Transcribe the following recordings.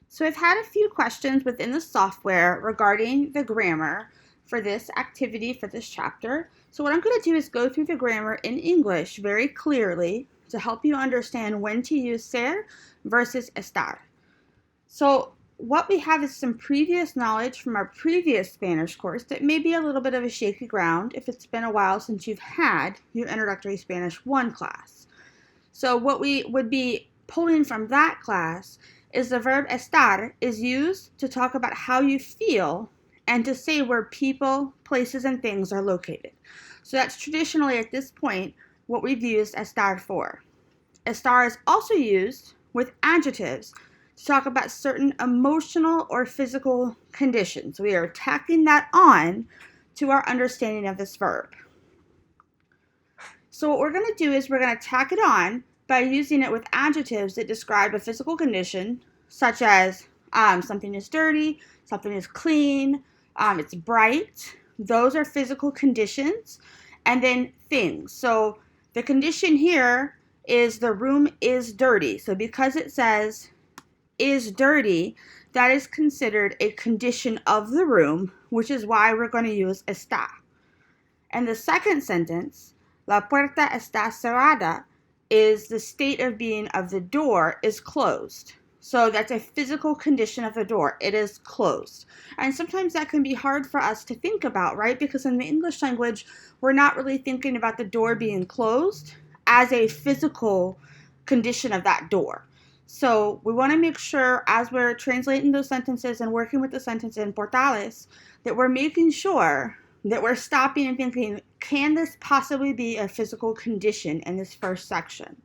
So I've had a few questions within the software regarding the grammar for this activity, for this chapter. So what I'm going to do is go through the grammar in English very clearly to help you understand when to use ser versus estar. So what we have is some previous knowledge from our previous Spanish course that may be a little bit of a shaky ground if it's been a while since you've had your Introductory Spanish 1 class. So what we would be pulling from that class is the verb estar is used to talk about how you feel and to say where people, places, and things are located. So that's traditionally at this point what we've used estar for. Estar is also used with adjectives to talk about certain emotional or physical conditions. We are tacking that on to our understanding of this verb. So what we're going to do is we're going to tack it on by using it with adjectives that describe a physical condition, such as something is dirty, something is clean, it's bright. Those are physical conditions. And then things. So the condition here is the room is dirty. So because it says is dirty, that is considered a condition of the room, which is why we're going to use está. And the second sentence, la puerta está cerrada, is the state of being of the door is closed. So that's a physical condition of the door. It is closed. And sometimes that can be hard for us to think about, right? Because in the English language, we're not really thinking about the door being closed as a physical condition of that door. So we want to make sure as we're translating those sentences and working with the sentence in Portales that we're making sure that we're stopping and thinking, can this possibly be a physical condition in this first section?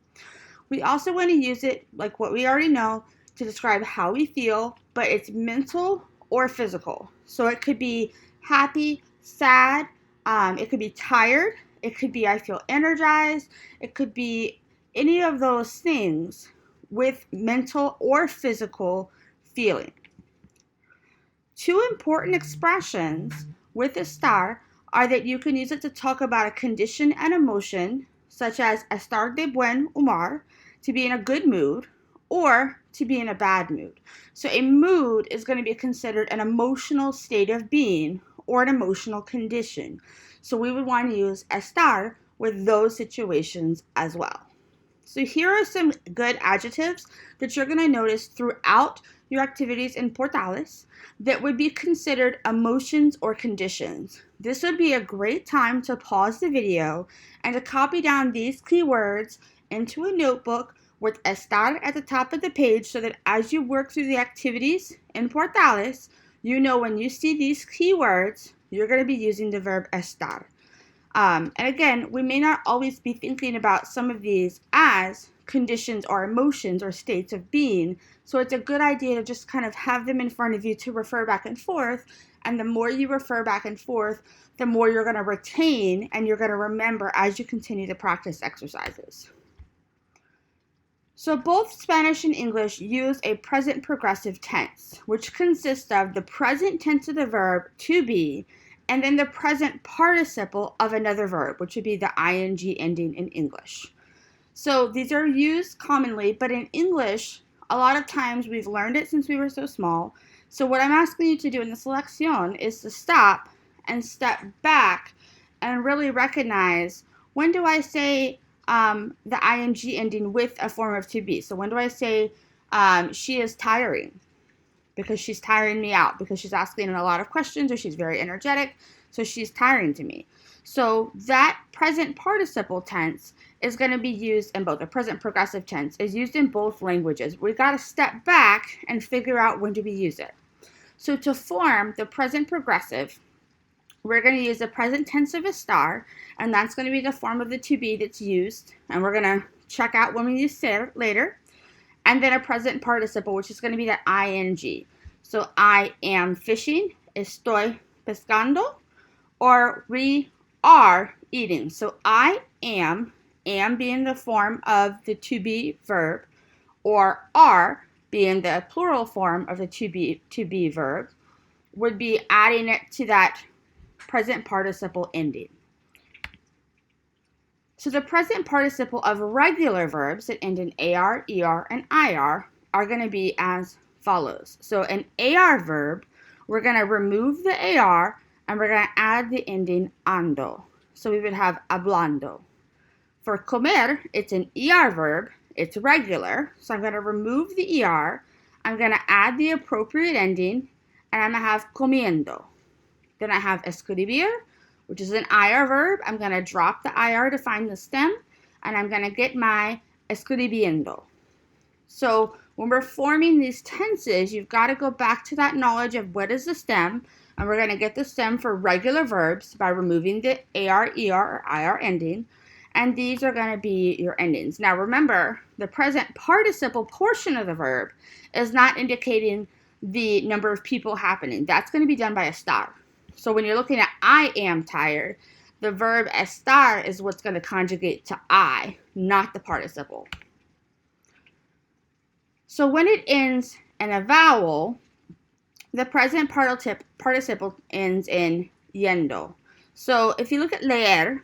We also want to use it, like what we already know, to describe how we feel, but it's mental or physical. So it could be happy, sad, it could be tired, it could be I feel energized, it could be any of those things with mental or physical feeling. Two important expressions with estar are that you can use it to talk about a condition and emotion, such as estar de buen humor, to be in a good mood, or to be in a bad mood. So a mood is going to be considered an emotional state of being or an emotional condition. So we would want to use estar with those situations as well. So here are some good adjectives that you're going to notice throughout your activities in Portales that would be considered emotions or conditions. This would be a great time to pause the video and to copy down these keywords into a notebook with estar at the top of the page so that as you work through the activities in Portales, you know when you see these keywords, you're going to be using the verb estar. And again, we may not always be thinking about some of these as conditions or emotions or states of being. So it's a good idea to just kind of have them in front of you to refer back and forth. And the more you refer back and forth, the more you're going to retain and you're going to remember as you continue to practice exercises. So both Spanish and English use a present progressive tense, which consists of the present tense of the verb to be and then the present participle of another verb, which would be the ing ending in English. So these are used commonly, but in English, a lot of times we've learned it since we were so small. So what I'm asking you to do in this lección is to stop and step back and really recognize, when do I say the ing ending with a form of to be? So when do I say she is tiring? Because she's tiring me out, because she's asking a lot of questions, or she's very energetic, so she's tiring to me. So that present participle tense is going to be used in both. The present progressive tense is used in both languages. We've got to step back and figure out when do we use it. So to form the present progressive, we're going to use the present tense of estar, and that's going to be the form of the to be that's used, and we're going to check out when we use ser later. And then a present participle, which is going to be the ing. So I am fishing, estoy pescando, or we are eating. So I am being the form of the to be verb, or are being the plural form of the to be verb, would be adding it to that present participle ending. So the present participle of regular verbs that end in AR, ER, and IR are going to be as follows. So an AR verb, we're going to remove the AR and we're going to add the ending ando. So we would have hablando. For comer, it's an ER verb. It's regular. So I'm going to remove the ER. I'm going to add the appropriate ending, and I'm going to have comiendo. Then I have escribir, which is an IR verb. I'm going to drop the IR to find the stem, and I'm going to get my escribiendo. So when we're forming these tenses, you've got to go back to that knowledge of what is the stem, and we're going to get the stem for regular verbs by removing the AR, ER, or IR ending, and these are going to be your endings. Now remember, the present participle portion of the verb is not indicating the number of people happening. That's going to be done by estar. So when you're looking at I am tired, the verb estar is what's going to conjugate to I, not the participle. So when it ends in a vowel, the present participle ends in yendo. So if you look at leer,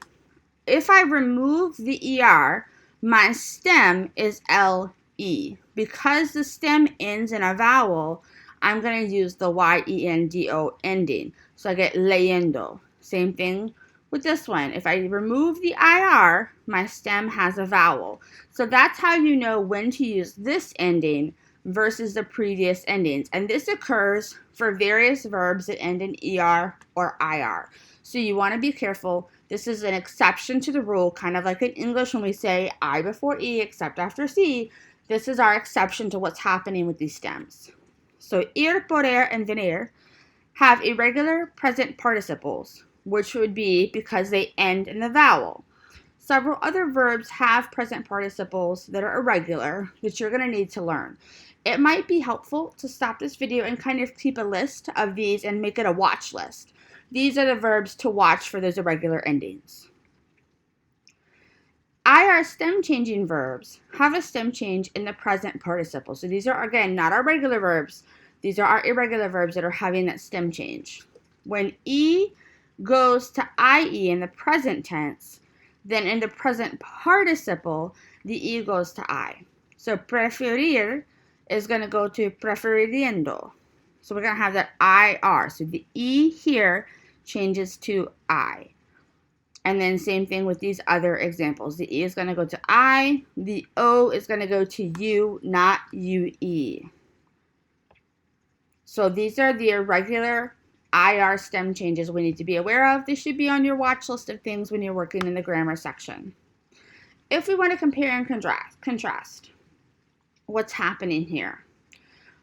if I remove the ER, my stem is LE. Because the stem ends in a vowel, I'm going to use the YENDO ending. So I get leyendo. Same thing with this one. If I remove the IR, my stem has a vowel. So that's how you know when to use this ending versus the previous endings. And this occurs for various verbs that end in ER or IR. So you want to be careful. This is an exception to the rule, kind of like in English when we say I before E except after C. This is our exception to what's happening with these stems. So ir, poder, and venir have irregular present participles, which would be because they end in the vowel. Several other verbs have present participles that are irregular that you're going to need to learn. It might be helpful to stop this video and kind of keep a list of these and make it a watch list. These are the verbs to watch for those irregular endings. IR stem changing verbs have a stem change in the present participle. So these are, again, not our regular verbs. These are our irregular verbs that are having that stem change. When E goes to IE in the present tense, then in the present participle, the E goes to I. So preferir is going to go to preferiendo. So we're going to have that IR. So the E here changes to I. And then same thing with these other examples. The E is going to go to I. The O is going to go to U, not UE. So these are the irregular IR stem changes we need to be aware of. They should be on your watch list of things when you're working in the grammar section. If we want to compare and contrast what's happening here.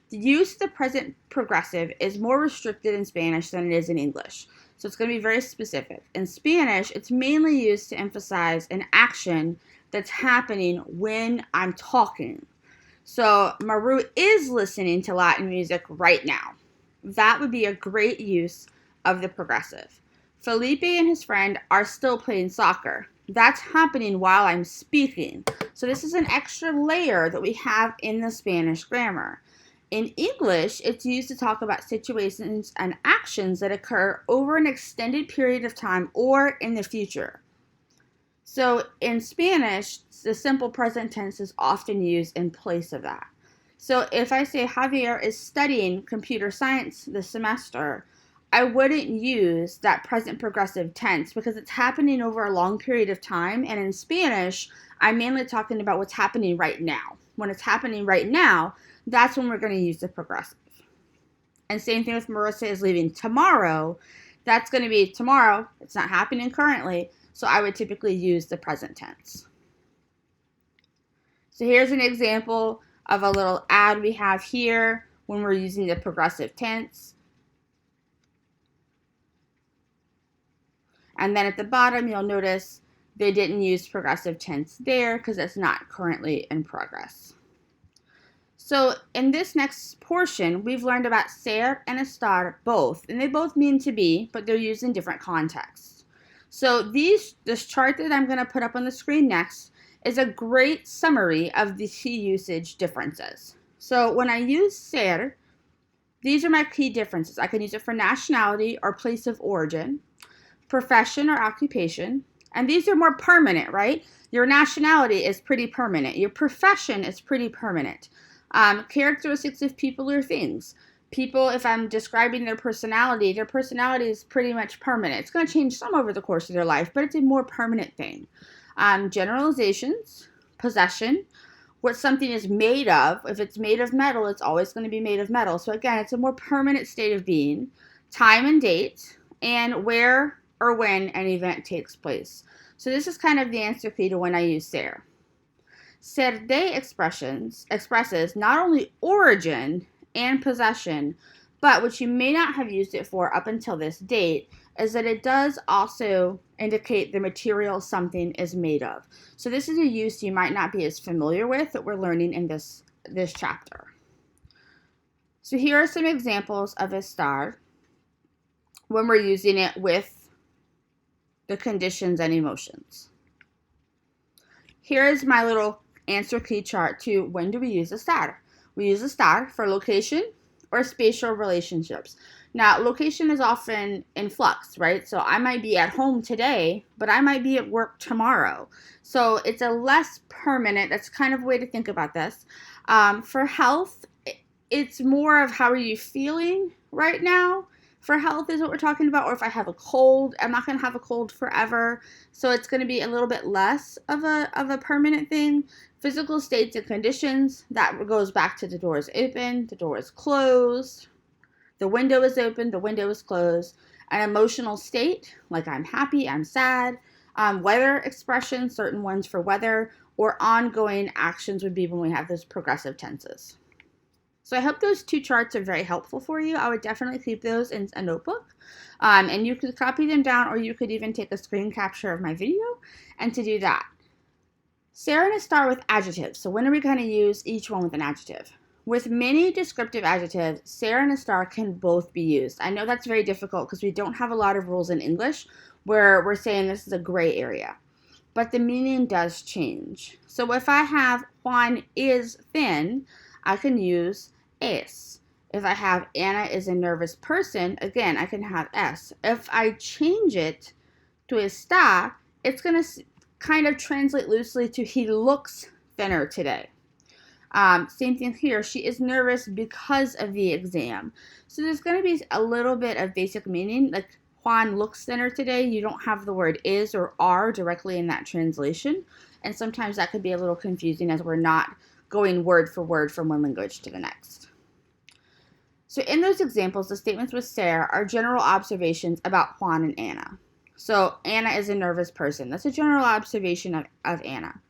The use of the present progressive is more restricted in Spanish than it is in English. So it's going to be very specific. In Spanish, it's mainly used to emphasize an action that's happening when I'm talking. So Maru is listening to Latin music right now. That would be a great use of the progressive. Felipe and his friend are still playing soccer. That's happening while I'm speaking. So this is an extra layer that we have in the Spanish grammar. In English, it's used to talk about situations and actions that occur over an extended period of time or in the future. So in Spanish, the simple present tense is often used in place of that. So if I say Javier is studying computer science this semester, I wouldn't use that present progressive tense because it's happening over a long period of time. And in Spanish, I'm mainly talking about what's happening right now. When it's happening right now, that's when we're going to use the progressive. And same thing with Marissa is leaving tomorrow. That's going to be tomorrow. It's not happening currently. So I would typically use the present tense. So here's an example of a little ad we have here when we're using the progressive tense. And then at the bottom, you'll notice they didn't use progressive tense there because it's not currently in progress. So in this next portion, we've learned about ser and estar both, and they both mean to be, but they're used in different contexts. So this chart that I'm going to put up on the screen next is a great summary of the key usage differences. So when I use ser, these are my key differences. I can use it for nationality or place of origin, profession or occupation, and these are more permanent, right? Your nationality is pretty permanent. Your profession is pretty permanent. Characteristics of people or things. People, if I'm describing their personality is pretty much permanent. It's going to change some over the course of their life, but it's a more permanent thing. Generalizations, possession, what something is made of. If it's made of metal, it's always going to be made of metal. So again, it's a more permanent state of being. Time and date, and where or when an event takes place. So this is kind of the answer key to when I use ser. Ser de expresses not only origin and possession, but what you may not have used it for up until this date is that it does also indicate the material something is made of. So this is a use you might not be as familiar with that we're learning in this chapter. So here are some examples of estar when we're using it with the conditions and emotions. Here is my little answer key chart to when do we use estar. We use estar for location or spatial relationships. Now, location is often in flux, right? So I might be at home today, but I might be at work tomorrow. So it's a less permanent, that's kind of a way to think about this. For health, it's more of how are you feeling right now. For health is what we're talking about, or if I have a cold, I'm not going to have a cold forever. So it's going to be a little bit less of a permanent thing. Physical states and conditions, that goes back to the door is open, the door is closed, the window is open, the window is closed. An emotional state, like I'm happy, I'm sad. Weather expressions, certain ones for weather, or ongoing actions would be when we have those progressive tenses. So I hope those two charts are very helpful for you. I would definitely keep those in a notebook. And you could copy them down, or you could even take a screen capture of my video. And to do that, ser and estar with adjectives. So when are we going to use each one with an adjective? With many descriptive adjectives, ser and estar can both be used. I know that's very difficult because we don't have a lot of rules in English where we're saying this is a gray area. But the meaning does change. So if I have Juan is thin, I can use es. If I have Anna is a nervous person, again, I can have es. If I change it to está, it's going to kind of translate loosely to he looks thinner today. Same thing here. She is nervous because of the exam. So there's going to be a little bit of basic meaning. Like Juan looks thinner today. You don't have the word is or are directly in that translation. And sometimes that could be a little confusing as we're not going word for word from one language to the next. So in those examples, the statements with ser are general observations about Juan and Ana. So Anna is a nervous person. That's a general observation of Anna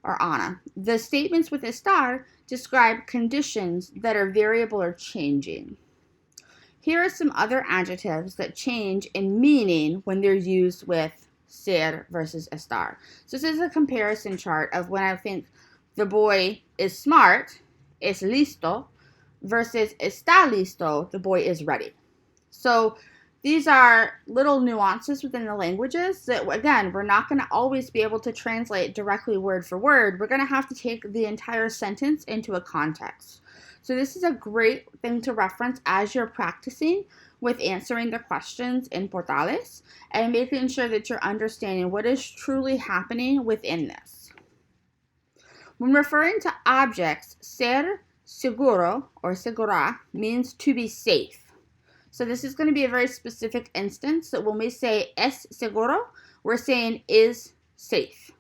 or Ana. The statements with estar describe conditions that are variable or changing. Here are some other adjectives that change in meaning when they're used with ser versus estar. So this is a comparison chart of when I think the boy is smart, es listo, versus está listo, the boy is ready. So these are little nuances within the languages that, again, we're not going to always be able to translate directly word for word. We're going to have to take the entire sentence into a context. So this is a great thing to reference as you're practicing with answering the questions in Portales and making sure that you're understanding what is truly happening within this. When referring to objects, ser seguro or segura means to be safe. So this is going to be a very specific instance that when we say es seguro, we're saying is safe.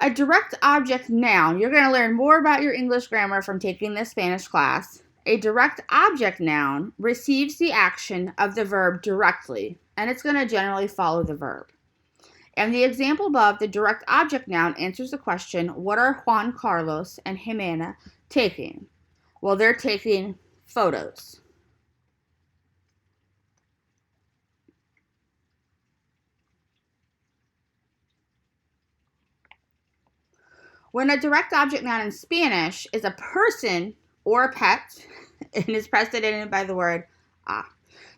A direct object noun, you're going to learn more about your English grammar from taking this Spanish class. A direct object noun receives the action of the verb directly, and it's going to generally follow the verb. And the example above, the direct object noun answers the question, what are Juan Carlos and Jimena taking? Well, they're taking photos. When a direct object noun in Spanish is a person or a pet and is preceded by the word a.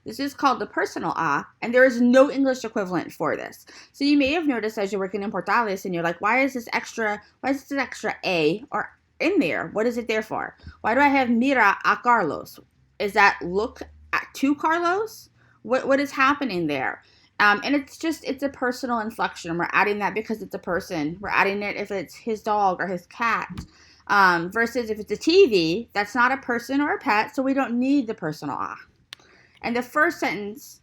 This is called the personal a, and there is no English equivalent for this. So you may have noticed as you're working in Portales and you're like, why is this extra a or in there? What is it there for? Why do I have mira a Carlos? Is that look to Carlos? What is happening there? And it's a personal inflection. We're adding that because it's a person. We're adding it if it's his dog or his cat. Versus if it's a TV, that's not a person or a pet, so we don't need the personal a. And the first sentence,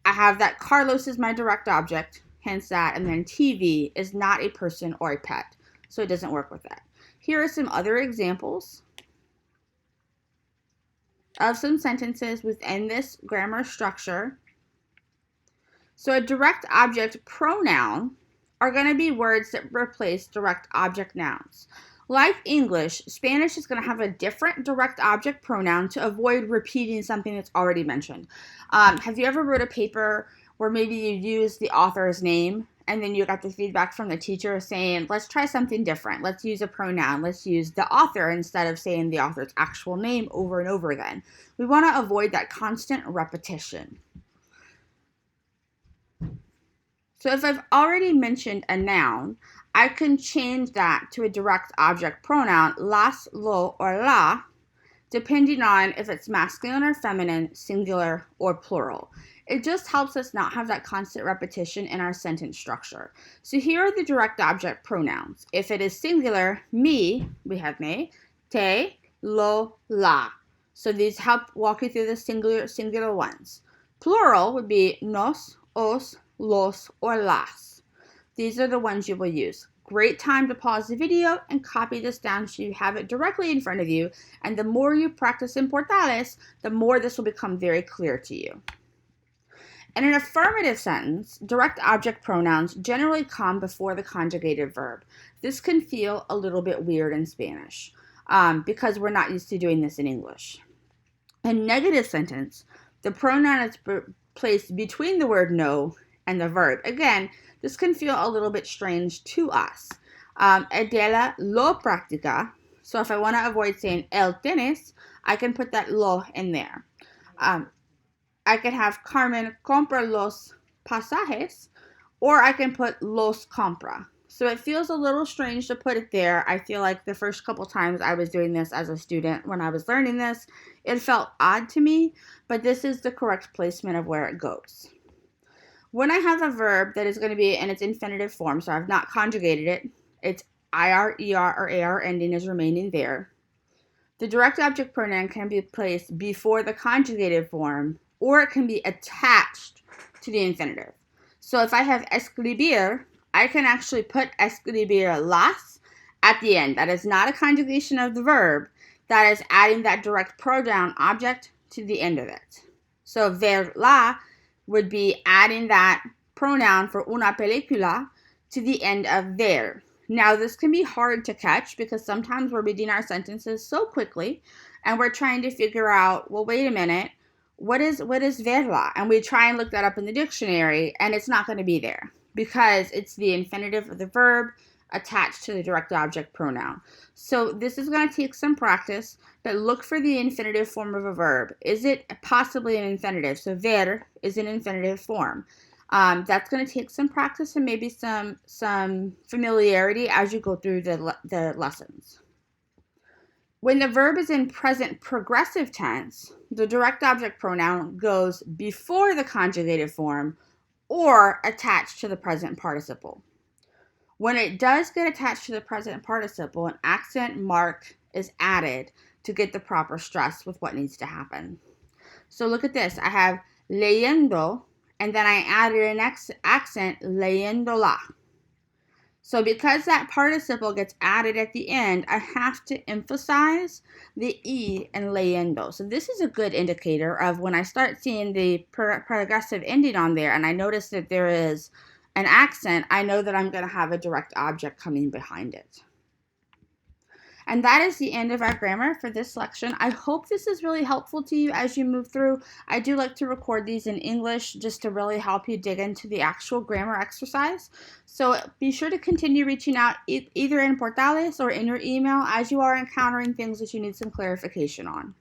I have that Carlos is my direct object, hence that, and then TV is not a person or a pet, so it doesn't work with that. Here are some other examples of some sentences within this grammar structure. So a direct object pronoun are going to be words that replace direct object nouns. Like English, Spanish is going to have a different direct object pronoun to avoid repeating something that's already mentioned. Have you ever wrote a paper where maybe you used the author's name and then you got the feedback from the teacher saying, let's try something different. Let's use a pronoun. Let's use the author instead of saying the author's actual name over and over again. We want to avoid that constant repetition. So if I've already mentioned a noun, I can change that to a direct object pronoun, las, lo, or la, depending on if it's masculine or feminine, singular, or plural. It just helps us not have that constant repetition in our sentence structure. So here are the direct object pronouns. If it is singular, me, we have me, te, lo, la. So these help walk you through the singular ones. Plural would be nos, os, los, or las. These are the ones you will use. Great time to pause the video and copy this down so you have it directly in front of you. And the more you practice in Portales, the more this will become very clear to you. In an affirmative sentence, direct object pronouns generally come before the conjugated verb. This can feel a little bit weird in Spanish because we're not used to doing this in English. In negative sentence, the pronoun is placed between the word no and the verb. Again, this can feel a little bit strange to us. Ella lo practica. So if I want to avoid saying el tienes, I can put that lo in there. I can have Carmen compra los pasajes, or I can put los compra. So it feels a little strange to put it there. I feel like the first couple times I was doing this as a student when I was learning this, it felt odd to me, but this is the correct placement of where it goes. When I have a verb that is going to be in its infinitive form, so I've not conjugated it, its IR, ER, or AR ending is remaining there. The direct object pronoun can be placed before the conjugated form, or it can be attached to the infinitive. So if I have escribir, I can actually put escribir las at the end. That is not a conjugation of the verb. That is adding that direct pronoun object to the end of it. So ver la would be adding that pronoun for una película to the end of ver. Now, this can be hard to catch because sometimes we're reading our sentences so quickly and we're trying to figure out, well, wait a minute, what is verla? And we try and look that up in the dictionary and it's not going to be there because it's the infinitive of the verb attached to the direct object pronoun. So this is going to take some practice, but look for the infinitive form of a verb. Is it possibly an infinitive? So ver is an infinitive form. That's going to take some practice and maybe some familiarity as you go through the lessons. When the verb is in present progressive tense, the direct object pronoun goes before the conjugated form or attached to the present participle. When it does get attached to the present participle, an accent mark is added to get the proper stress with what needs to happen. So look at this. I have leyendo, and then I added an accent, leyendola. So because that participle gets added at the end, I have to emphasize the E in leyendo. So this is a good indicator of when I start seeing the progressive ending on there, and I notice that there is an accent, I know that I'm going to have a direct object coming behind it. And that is the end of our grammar for this section. I hope this is really helpful to you as you move through. I do like to record these in English just to really help you dig into the actual grammar exercise. So be sure to continue reaching out either in Portales or in your email as you are encountering things that you need some clarification on.